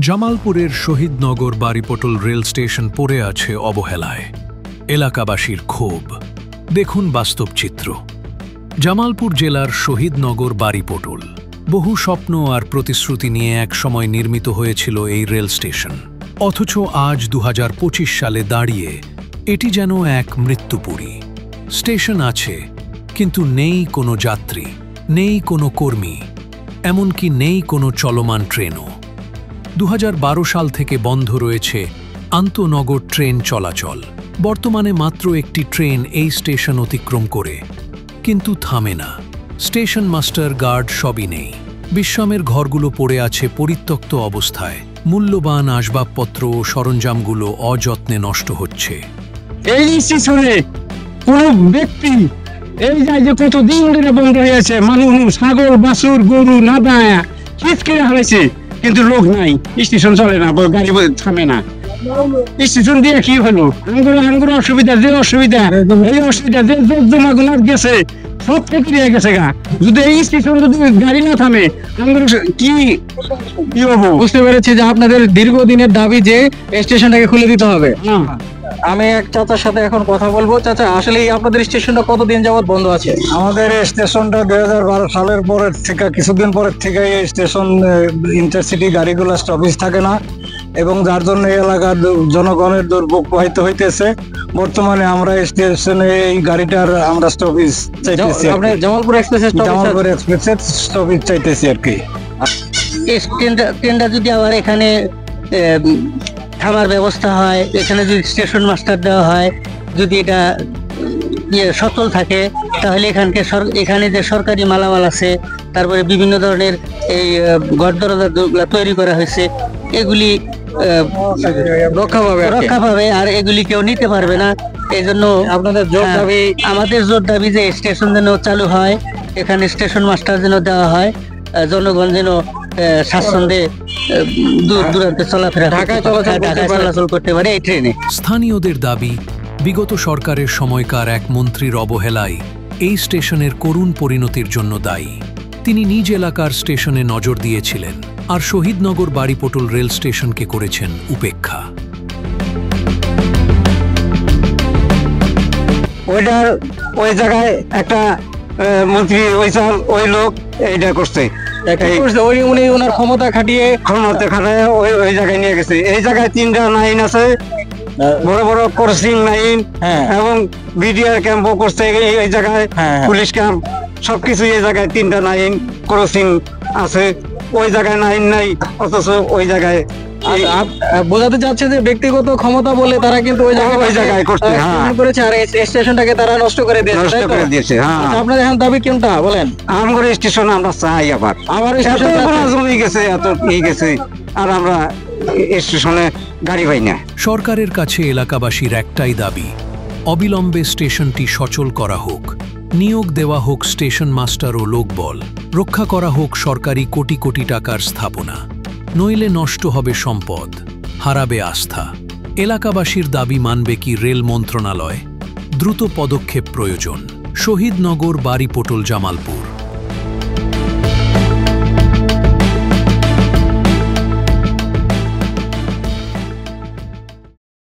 জামালপুরের Shahidnagar বাড়িপটল rail station পড়ে আছে অবহেলায়। এলাকাবাসীর ক্ষোভ। দেখুন বাস্তব চিত্র। জামালপুর জেলার শহীদনগর বাড়িপটল। বহু স্বপ্ন আর প্রতিশ্রুতি নিয়ে একসময় নির্মিত হয়েছিল এই রেল স্টেশন। অথচ আজ 2025 সালে দাঁড়িয়ে এটি যেন এক মৃত্যুপুরী। স্টেশন আছে, কিন্তু নেই কোনো যাত্রী, নেই কোনো কর্মী, এমনকি নেই কোনো চলমান ট্রেনও। 2012 সাল থেকে বন্ধ রয়েছে আন্তঃনগর ট্রেন চলাচল। বর্তমানে মাত্র একটি ট্রেন এই স্টেশন অতিক্রম করে, কিন্তু থামে না। স্টেশন মাস্টার, গার্ড সবই নেই। বিশ্রামের ঘরগুলো পড়ে আছে পরিত্যক্ত অবস্থায়। মূল্যবান আসবাবপত্র ও সরঞ্জামগুলো অযত্নে নষ্ট হচ্ছে। এই স্টেশনে কোনো ব্যক্তি এই যে কতদিন ধরে বন্ধ হয়েছে, মানুষ ছাগল বাছুর গরু নাদা খিচকে হয়েছে, কিন্তু লোক নাই। স্টেশন চলে না, গাড়ি থামে না। স্টেশন দিয়ে কি হলো? আঙ্গুর অসুবিধা, যে অসুবিধা, এই অসুবিধা যে জমা গুলা গেছে সব থেকে দিয়ে গেছে গা। যদি এই স্টেশন যদি গাড়ি না থামে আঙ্গুর কি হবো? বুঝতে পেরেছি যে আপনাদের দীর্ঘদিনের দাবি যে স্টেশনটাকে খুলে দিতে হবে। আমি এক চাচার সাথে এখন কথা বলবো। চাচা, আসলে আপনাদের স্টেশনটা কতদিন যাবত বন্ধ আছে? আমাদের স্টেশনটা 2012 সালের পরের থেকে, কিছুদিন পরের থেকে এই স্টেশন ইন্টারসিটি গাড়িগুলো স্টপেজ থাকে না, এবং যার জন্য এই এলাকার জনগণের দুর্ভোগ প্রবাহিত হইতেছে। বর্তমানে আমরা স্টেশনে এই গাড়িটার আমরা স্টপেজ চাইতেছি। জামালপুর এক্সপ্রেসের জামালপুর এক্সপ্রেসের স্টপেজ চাইতেছি আর কি। ট্রেনটা যদি আবার এখানে থামার ব্যবস্থা হয়, এখানে যদি স্টেশন মাস্টার দেওয়া হয়, যদি এটা সচল থাকে, তাহলে এখানে যে সরকারি মালামাল আছে, তারপরে বিভিন্ন ধরনের এই ঘর দরজা তৈরি করা হয়েছে, এগুলি রক্ষা পাবে, আর এগুলি কেউ নিতে পারবে না। এই জন্য আপনাদের জোর দাবি, আমাদের জোর দাবি যে স্টেশন যেন চালু হয়, এখানে স্টেশন মাস্টার যেন দেওয়া হয়, জনগণ যেন স্বাচ্ছন্দ্যে দূর দূরান্তে ঢাকায় চলাচল করতে পারে এই ট্রেনে। স্থানীয়দের দাবি, বিগত সরকারের সময়কার এক মন্ত্রীর অবহেলায় এই স্টেশনের করুণ পরিণতির জন্য দায়ী। তিনি নিজ এলাকার স্টেশনে নজর দিয়েছিলেন, আর শহীদনগর বাড়িপটল রেল স্টেশনকে করেছেন উপেক্ষা। ওই জায়গায় একটা মন্ত্রী ওই লোক এইটা করছে, উনি ওনার ক্ষমতা খাটিয়ে ওই জায়গায় নিয়ে গেছে। এই জায়গায় 3টা লাইন আছে, বড় বড় ক্রসিং লাইন, এবং বিডিআর ক্যাম্পও করছে এই জায়গায়, পুলিশ ক্যাম্প, সবকিছু এই জায়গায় 3টা লাইন ক্রসিং আছে। ওই জায়গায় লাইন নাই, অথচ ওই জায়গায় বোঝাতে চাচ্ছে যে ব্যক্তিগত ক্ষমতা বলে তারা কিন্তু ওই জায়গায় করছে করেছে, আর স্টেশনটাকে তারা নষ্ট করে দিয়েছে। আপনাদের এখন দাবি কোনটা বলেন? আমার স্টেশন আমরা চাই, আবার জমি গেছে, এত গেছে, আর আমরা স্টেশনে গাড়ি পাই না। সরকারের কাছে এলাকাবাসীর একটাই দাবি, অবিলম্বে স্টেশনটি সচল করা হোক, নিয়োগ দেওয়া হোক স্টেশন মাস্টার ও লোকবল, রক্ষা করা হোক সরকারি কোটি কোটি টাকার স্থাপনা। নইলে নষ্ট হবে সম্পদ, হারাবে আস্থা। এলাকাবাসীর দাবি মানবে কি রেল মন্ত্রণালয়? দ্রুত পদক্ষেপ প্রয়োজন। শহীদনগর বাড়িপটল, জামালপুর।